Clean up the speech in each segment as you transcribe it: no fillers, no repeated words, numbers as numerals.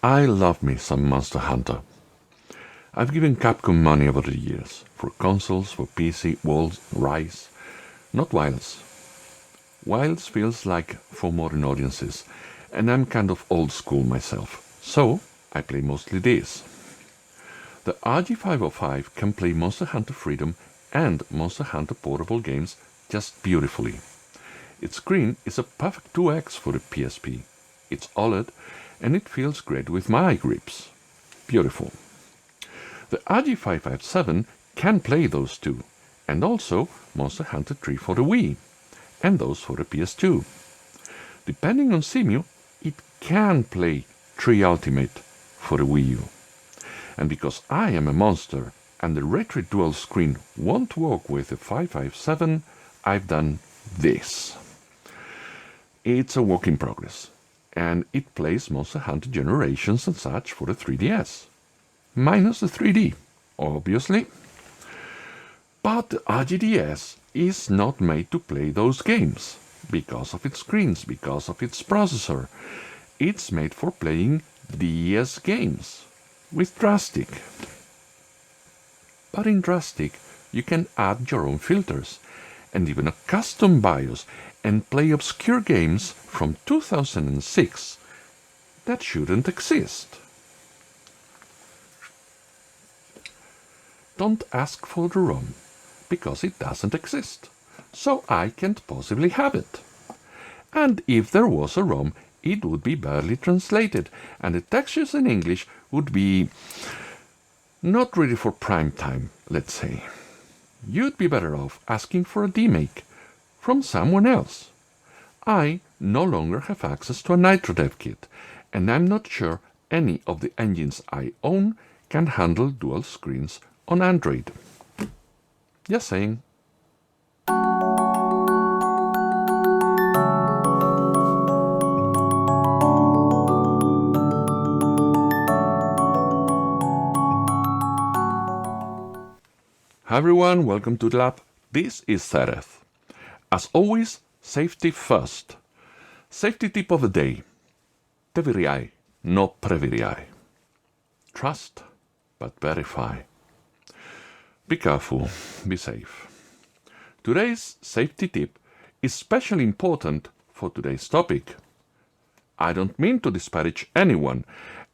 I love me some Monster Hunter. I've given Capcom money over the years, for consoles, for PC, walls, Rise, not Wilds. Wilds feels like for modern audiences, and I'm kind of old school myself, so I play mostly this. The RG505 can play Monster Hunter Freedom and Monster Hunter portable games just beautifully. Its screen is a perfect 2x for the PSP. It's OLED and it feels great with my eye grips. Beautiful. The RG557 can play those two, and also Monster Hunter 3 for the Wii, and those for the PS2. Depending on CMU, it can play 3 Ultimate for the Wii U. And because I am a monster and the Retro Dual Screen won't work with the 557, I've done this. It's a work in progress, and it plays Monster Hunter Generations and such for the 3DS. Minus the 3D, obviously. But the RGDS is not made to play those games, because of its screens, because of its processor. It's made for playing DS games, with Drastic. But in Drastic, you can add your own filters, and even a custom BIOS, and play obscure games from 2006 that shouldn't exist. Don't ask for the ROM, because it doesn't exist, so I can't possibly have it. And if there was a ROM, it would be barely translated, and the textures in English would be not ready for prime time, let's say. You'd be better off asking for a demake from someone else. I no longer have access to a NitroDev kit, and I'm not sure any of the engines I own can handle dual screens on Android. Just saying. Hi everyone, welcome to the lab. This is Sereth. As always, safety first. Safety tip of the day. Te viriai, no previriai. Trust, but verify. Be careful, be safe. Today's safety tip is especially important for today's topic. I don't mean to disparage anyone,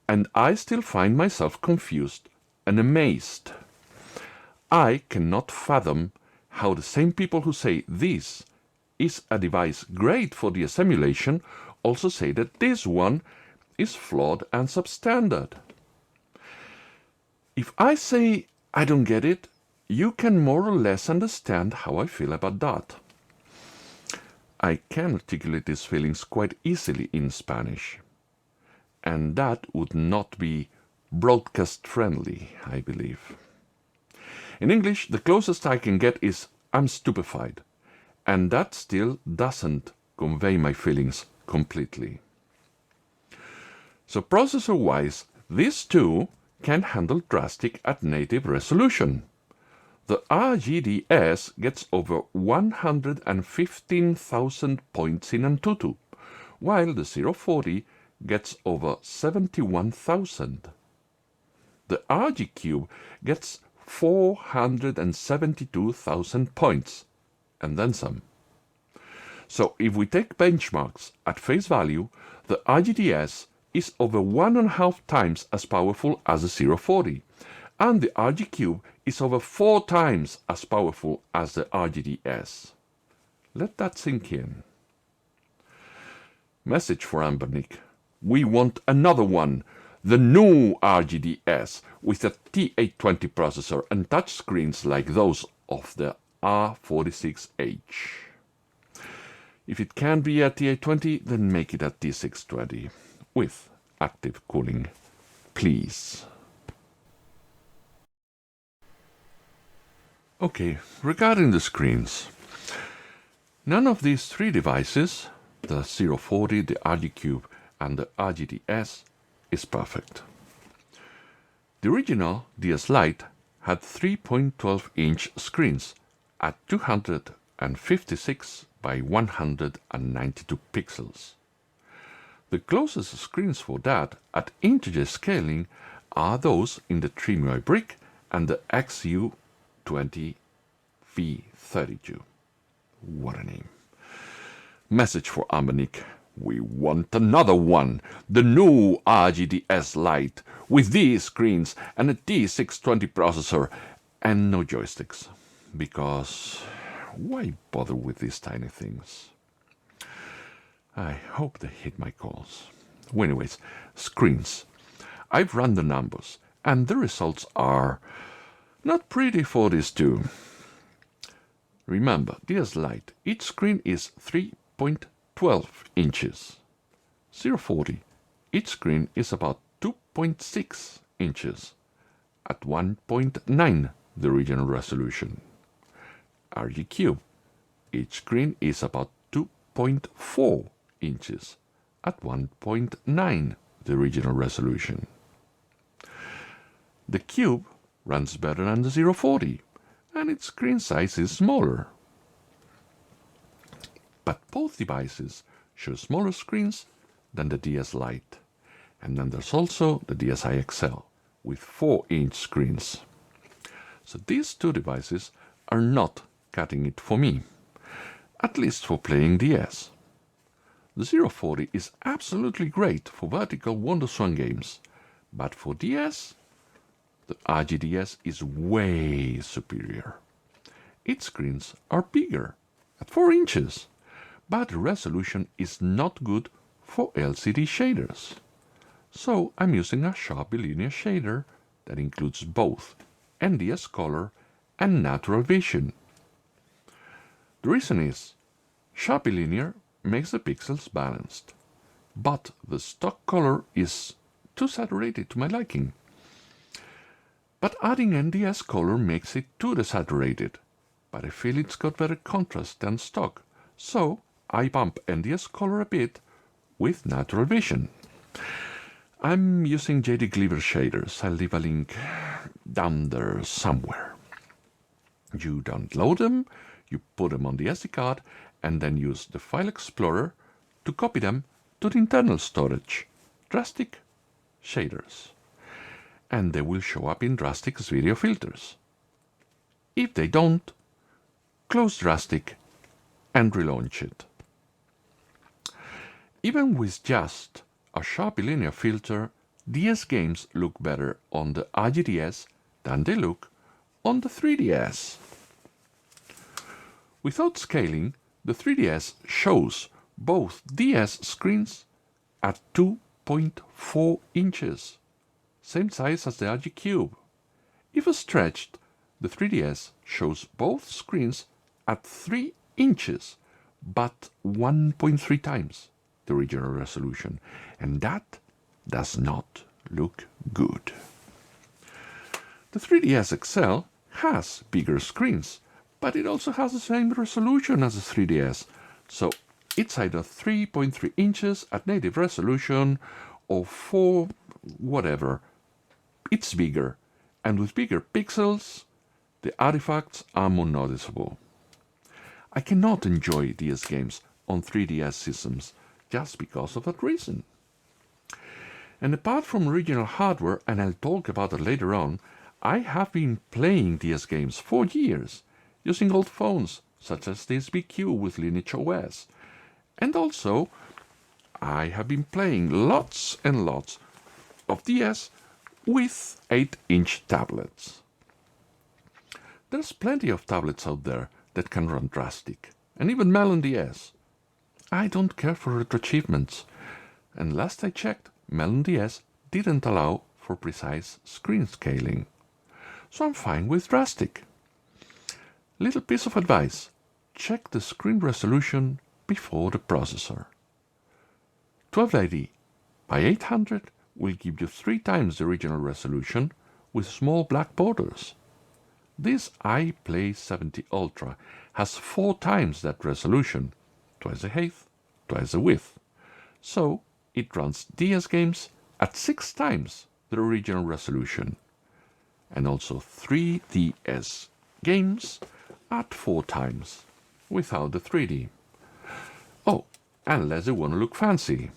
and I still find myself confused and amazed. I cannot fathom how the same people who say this is a device great for DS emulation also say that this one is flawed and substandard. If I say I don't get it, you can more or less understand how I feel about that. I can articulate these feelings quite easily in Spanish, and that would not be broadcast friendly, I believe. In English, the closest I can get is I'm stupefied, and that still doesn't convey my feelings completely. So processor-wise, these two can handle Drastic at native resolution. The RGDS gets over 115,000 points in Antutu, while the 040 gets over 71,000. The RG Cube gets 472,000 points, and then some. So if we take benchmarks at face value, the RGDS is over 1.5 times as powerful as the 040, and the RG Cube is over 4 times as powerful as the RGDS. Let that sink in. Message for Ambernick. We want another one, the new RGDS, with a T820 processor and touchscreens like those of the R46H. If it can be a T820, then make it a T620, with active cooling, please. Okay, regarding the screens, none of these three devices, the 040, the RG Cube, and the RGDS, is perfect. The original DS Lite had 3.12-inch screens at 256 by 192 pixels. The closest screens for that at integer scaling are those in the 3MUI brick and the XU20V32. What a name. Message for Ambernick. We want another one. The new RGDS Lite with these screens and a D620 processor and no joysticks. Because why bother with these tiny things? I hope they hit my calls. Well, anyways, screens. I've run the numbers and the results are not pretty for these two. Remember, DS Lite, each screen is 3.12 inches. 040, each screen is about 2.6 inches at 1.9 the original resolution. RG Cube, each screen is about 2.4 inches at 1.9 the original resolution. The Cube runs better than the 040 and its screen size is smaller. But both devices show smaller screens than the DS Lite. And then there's also the DSi XL with 4-inch screens. So these two devices are not cutting it for me, at least for playing DS. The 040 is absolutely great for vertical WonderSwan games, but for DS, the RGDS is way superior. Its screens are bigger, at 4 inches, but the resolution is not good for LCD shaders. So I'm using a Sharpie linear shader that includes both NDS color and natural vision. The reason is, Sharpie linear makes the pixels balanced, but the stock color is too saturated to my liking. But adding NDS color makes it too desaturated, but I feel it's got better contrast than stock, so I bump NDS color a bit with natural vision. I'm using JD Cleaver shaders. I'll leave a link down there somewhere. You download them, you put them on the SD card, and then use the File Explorer to copy them to the internal storage, Drastic Shaders. And they will show up in Drastic's video filters. If they don't, close Drastic and relaunch it. Even with just a Sharpie linear filter, DS games look better on the RGDS than they look on the 3DS. Without scaling, the 3DS shows both DS screens at 2.4 inches, same size as the RG Cube. If stretched, the 3DS shows both screens at 3 inches, but 1.3 times the original resolution, and that does not look good. The 3DS XL has bigger screens, but it also has the same resolution as the 3DS, so it's either 3.3 inches at native resolution or 4 whatever. It's bigger, and with bigger pixels, the artifacts are more noticeable. I cannot enjoy DS games on 3DS systems just because of that reason. And apart from original hardware, and I'll talk about it later on, I have been playing DS games for years, using old phones such as the SBQ with Lineage OS. And also, I have been playing lots and lots of DS with 8-inch tablets. There's plenty of tablets out there that can run Drastic, and even Melon DS. I don't care for retro achievements, and last I checked, Melon DS didn't allow for precise screen scaling. So I'm fine with Drastic. Little piece of advice, check the screen resolution before the processor. 1280 by 800 will give you 3 times the original resolution with small black borders. This iPlay 70 Ultra has 4 times that resolution, twice the height, twice the width. So it runs DS games at 6 times the original resolution, and also 3DS games at 4 times without the 3D. Oh, unless you want to look fancy.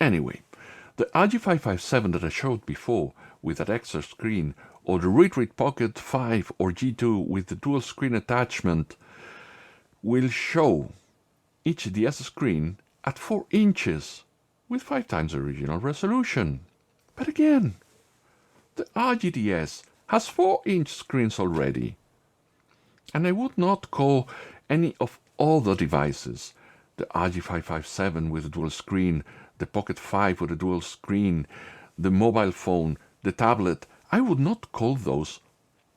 Anyway, the RG557 that I showed before with that extra screen, or the Read Pocket 5 or G2 with the dual screen attachment, will show each DS screen at 4 inches with 5 times the original resolution. But again, the RGDS has 4-inch screens already. And I would not call any of other devices, the RG557 with a dual screen, the Pocket 5 with a dual screen, the mobile phone, the tablet, I would not call those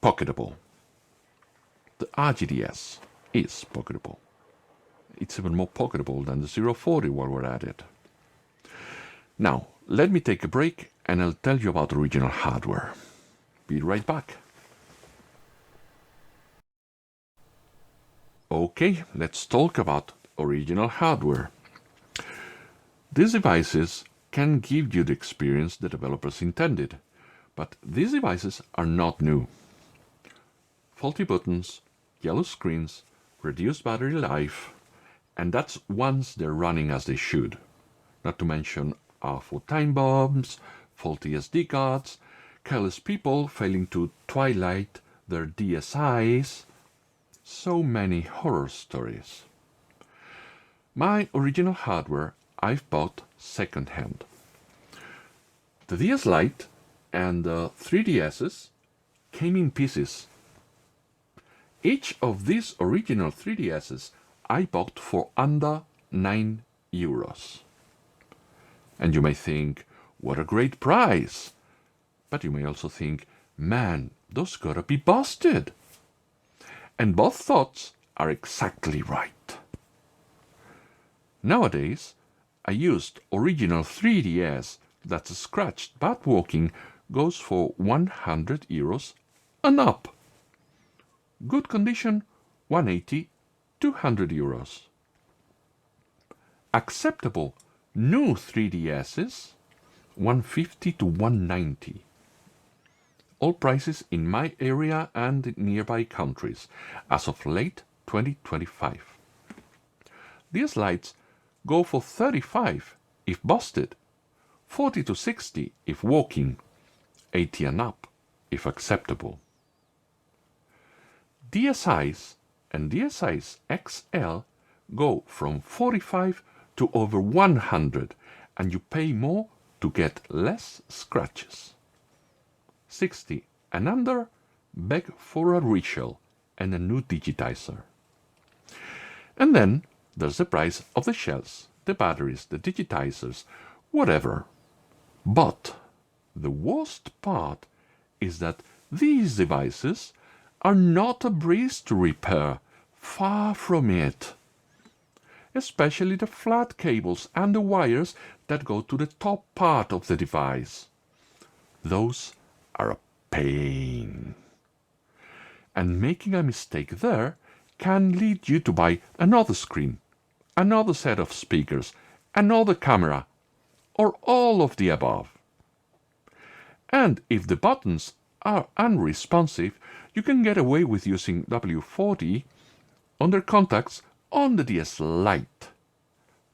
pocketable. The RGDS is pocketable. It's even more pocketable than the 040 while we're at it. Now, let me take a break and I'll tell you about original hardware. Be right back. Okay, let's talk about original hardware. These devices can give you the experience the developers intended, but these devices are not new. Faulty buttons, yellow screens, reduced battery life, and that's once they're running as they should. Not to mention awful time bombs, faulty SD cards, careless people failing to twilight their DSIs. So many horror stories. My original hardware I've bought second-hand. The DS Lite and the 3DSs came in pieces. Each of these original 3DSs I bought for under €9. And you may think, what a great price! But you may also think, man, those gotta be busted. And both thoughts are exactly right. Nowadays, a used original 3DS that's scratched but working goes for €100 and up. Good condition, €180, €200. Acceptable new 3DSs, €150 to €190. All prices in my area and nearby countries as of late 2025. These lights go for 35 if busted, 40 to 60 if working, 80 and up if acceptable. DSIs and DSIs XL go from 45 to over 100, and you pay more to get less scratches. 60 and under beg for a reshell and a new digitizer. And then there's the price of the shells, the batteries, the digitizers, whatever. But the worst part is that these devices are not a breeze to repair, far from it. Especially the flat cables and the wires that go to the top part of the device. Those are a pain. And making a mistake there can lead you to buy another screen, another set of speakers, another camera, or all of the above. And if the buttons are unresponsive, you can get away with using W40 under contacts on the DS Lite.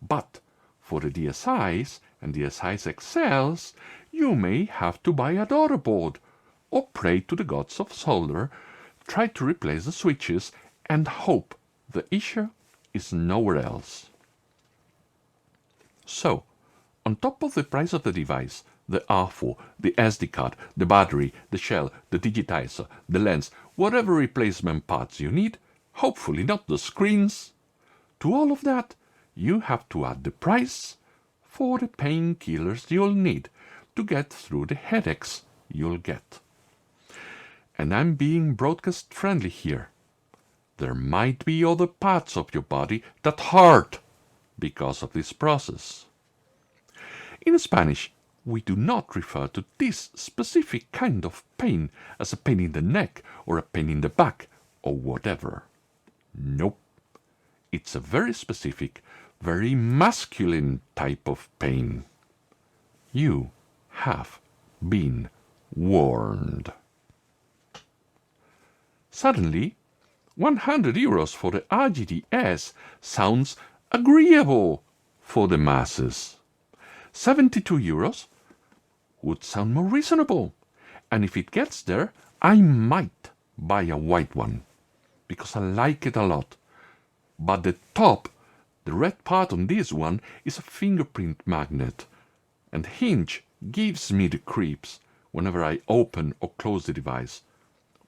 But for the DSIs and DSIs XLs, you may have to buy a daughter board or pray to the gods of solder, try to replace the switches, and hope the issue is nowhere else. So, on top of the price of the device, the R4, the SD card, the battery, the shell, the digitizer, the lens, whatever replacement parts you need, hopefully not the screens, to all of that, you have to add the price for the painkillers you'll need to get through the headaches you'll get. And I'm being broadcast friendly here. There might be other parts of your body that hurt because of this process. In Spanish, we do not refer to this specific kind of pain as a pain in the neck or a pain in the back or whatever. Nope. It's a very specific, very masculine type of pain. You have been warned. Suddenly, €100 for the RGDS sounds agreeable for the masses. €72 would sound more reasonable. And if it gets there, I might buy a white one, because I like it a lot. But the top, the red part on this one, is a fingerprint magnet, and the hinge gives me the creeps whenever I open or close the device.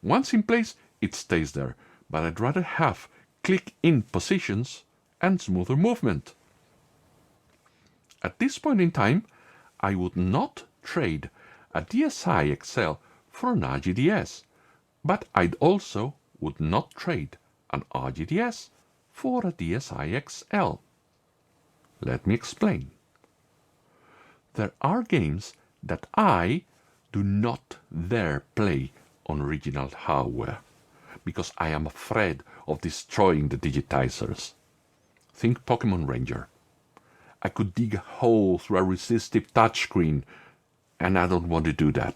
Once in place, it stays there, but I'd rather have click-in positions and smoother movement. At this point in time, I would not trade a DSi XL for an RGDS, but I also would not trade an RGDS for a DSi XL. Let me explain. There are games that I do not dare play on original hardware because I am afraid of destroying the digitizers. Think Pokemon Ranger. I could dig a hole through a resistive touchscreen, and I don't want to do that.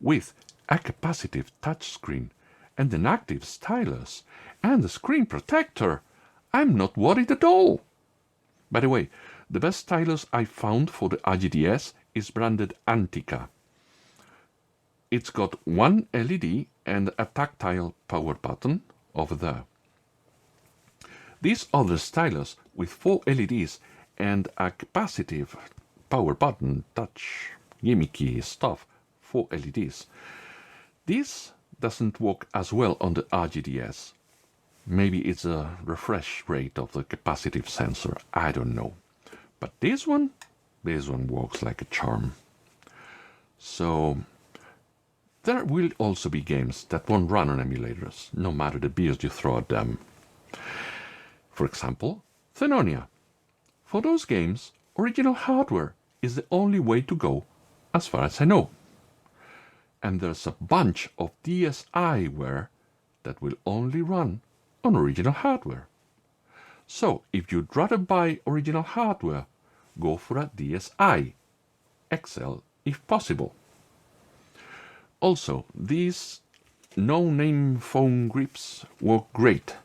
With a capacitive touchscreen and an active stylus and a screen protector, I'm not worried at all. By the way, the best stylus I found for the RGDS is branded Antica. It's got one LED and a tactile power button over there. These other stylus with 4 LEDs and a capacitive power button, touch, gimmicky stuff, 4 LEDs. This doesn't work as well on the RGDS. Maybe it's a refresh rate of the capacitive sensor, I don't know. But this one works like a charm. So there will also be games that won't run on emulators, no matter the BIOS you throw at them. For example, Thenonia. For those games, original hardware is the only way to go, as far as I know. And there's a bunch of DSiware that will only run on original hardware. So if you'd rather buy original hardware, go for a DSi XL if possible. Also, these no-name phone grips work great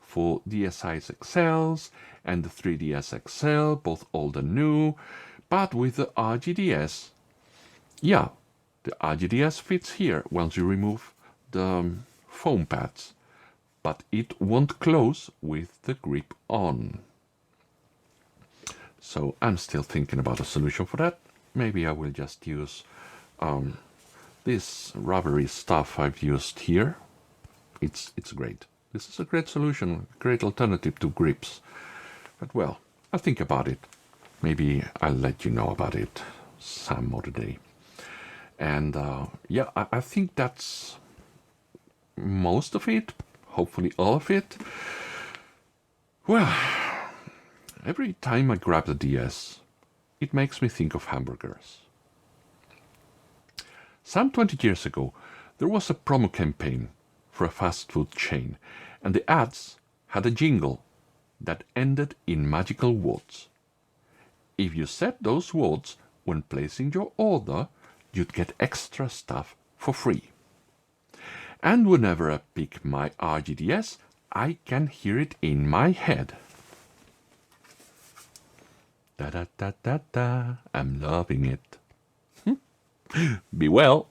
for DSi's XLs and the 3DS XL, both old and new, but with the RGDS, yeah, the RGDS fits here once you remove the foam pads, but it won't close with the grip on. So I'm still thinking about a solution for that. Maybe I will just use this rubbery stuff I've used here. It's great. This is a great solution, great alternative to grips. But well, I'll think about it. Maybe I'll let you know about it some other day. And yeah, I think that's most of it, hopefully all of it. Well, every time I grab the DS, it makes me think of hamburgers. Some 20 years ago, there was a promo campaign for a fast food chain, and the ads had a jingle that ended in magical words. If you said those words when placing your order, you'd get extra stuff for free. And whenever I pick my RGDS, I can hear it in my head. Da da da da da, I'm loving it. Be well.